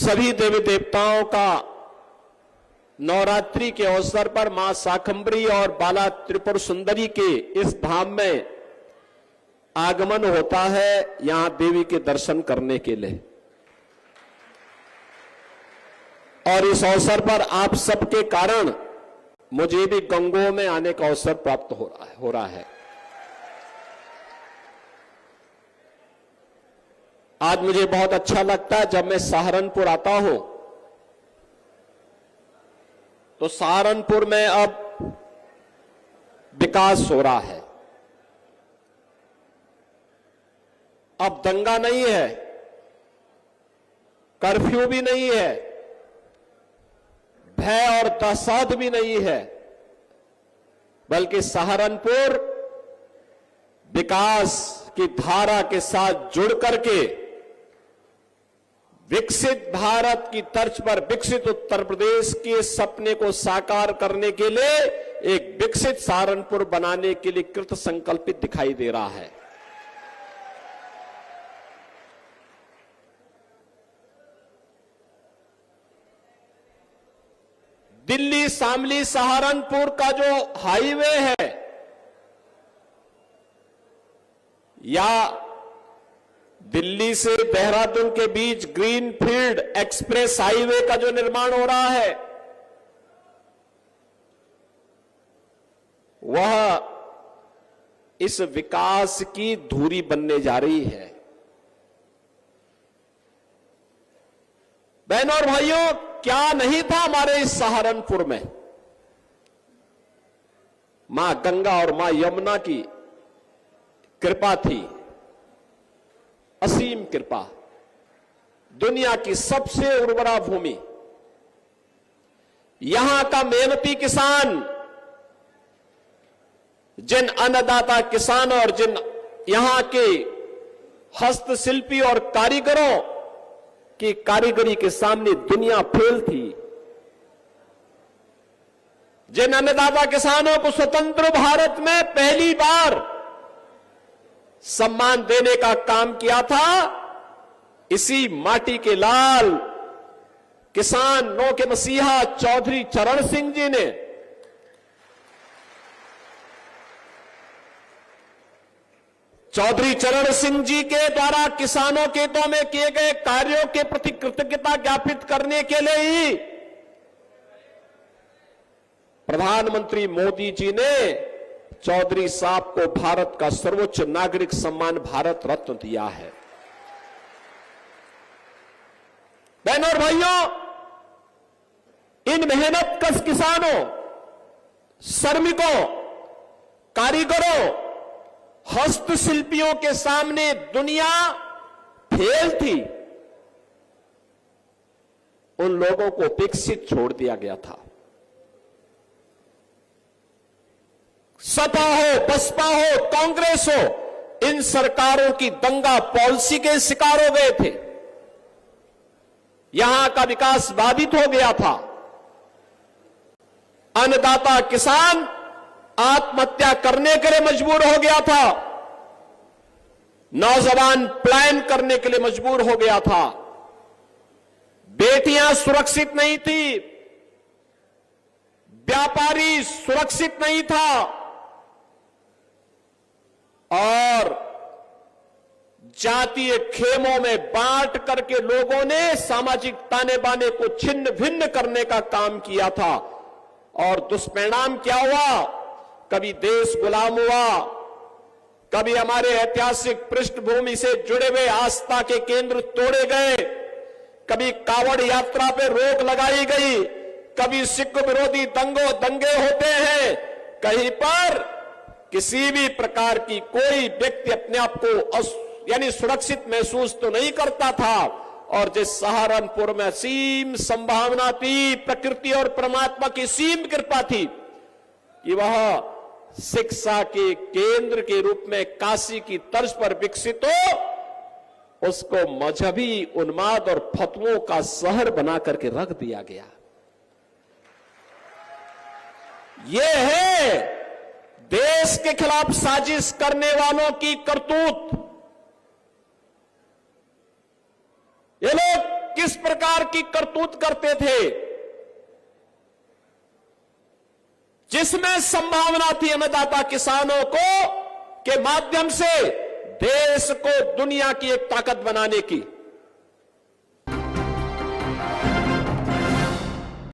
सभी देवी देवताओं का नवरात्रि के अवसर पर मां शाकंभरी और बाला त्रिपुर सुंदरी के इस धाम में आगमन होता है, यहां देवी के दर्शन करने के लिए। और इस अवसर पर आप सबके कारण मुझे भी गंगों में आने का अवसर प्राप्त हो रहा है। आज मुझे बहुत अच्छा लगता है जब मैं सहारनपुर आता हूं तो सहारनपुर में अब विकास हो रहा है। अब दंगा नहीं है, कर्फ्यू भी नहीं है, भय और दहशत भी नहीं है, बल्कि सहारनपुर विकास की धारा के साथ जुड़ करके विकसित भारत की तर्ज पर विकसित उत्तर प्रदेश के सपने को साकार करने के लिए एक विकसित सहारनपुर बनाने के लिए कृत संकल्पित दिखाई दे रहा है। दिल्ली शामली सहारनपुर का जो हाईवे है या दिल्ली से देहरादून के बीच ग्रीनफील्ड एक्सप्रेस हाईवे का जो निर्माण हो रहा है, वह इस विकास की धुरी बनने जा रही है। बहनों और भाइयों, क्या नहीं था हमारे इस सहारनपुर में? मां गंगा और मां यमुना की कृपा थी, असीम कृपा। दुनिया की सबसे उर्वरा भूमि, यहां का मेहनती किसान, जिन अन्नदाता किसान और जिन यहां के हस्तशिल्पी और कारीगरों की कारीगरी के सामने दुनिया फेल थी। जिन अन्नदाता किसानों को स्वतंत्र भारत में पहली बार सम्मान देने का काम किया था, इसी माटी के लाल किसानों के मसीहा चौधरी चरण सिंह जी ने चौधरी चरण सिंह जी के द्वारा किसानों के हितों में किए गए कार्यों के प्रति कृतज्ञता ज्ञापित करने के लिए ही प्रधानमंत्री मोदी जी ने चौधरी साहब को भारत का सर्वोच्च नागरिक सम्मान भारत रत्न दिया है। बहनों और भाइयों, इन मेहनतकश किसानों, श्रमिकों, कारीगरों, हस्तशिल्पियों के सामने दुनिया फेल थी। उन लोगों को उपेक्षित छोड़ दिया गया था। सपा हो, बसपा हो, कांग्रेस हो, इन सरकारों की दंगा पॉलिसी के शिकार हो गए थे। यहां का विकास बाधित हो गया था। अन्नदाता किसान आत्महत्या करने के लिए मजबूर हो गया था। नौजवान पलायन करने के लिए मजबूर हो गया था। बेटियां सुरक्षित नहीं थी, व्यापारी सुरक्षित नहीं था और जातीय खेमों में बांट करके लोगों ने सामाजिक ताने बाने को छिन्न भिन्न करने का काम किया था। और दुष्परिणाम क्या हुआ? कभी देश गुलाम हुआ, कभी हमारे ऐतिहासिक पृष्ठभूमि से जुड़े हुए आस्था के केंद्र तोड़े गए, कभी कावड़ यात्रा पे रोक लगाई गई, कभी सिख विरोधी दंगे होते हैं। कहीं पर किसी भी प्रकार की कोई व्यक्ति अपने आप को यानी सुरक्षित महसूस तो नहीं करता था। और जिस सहारनपुर में असीम संभावना थी, प्रकृति और परमात्मा की सीम कृपा थी कि वह शिक्षा के केंद्र के रूप में काशी की तर्ज पर विकसित हो, उसको मजहबी उन्माद और फतवों का शहर बना करके रख दिया गया। यह है देश के खिलाफ साजिश करने वालों की करतूत। ये लोग किस प्रकार की करतूत करते थे, जिसमें संभावना थी अन्नदाता किसानों को के माध्यम से देश को दुनिया की एक ताकत बनाने की।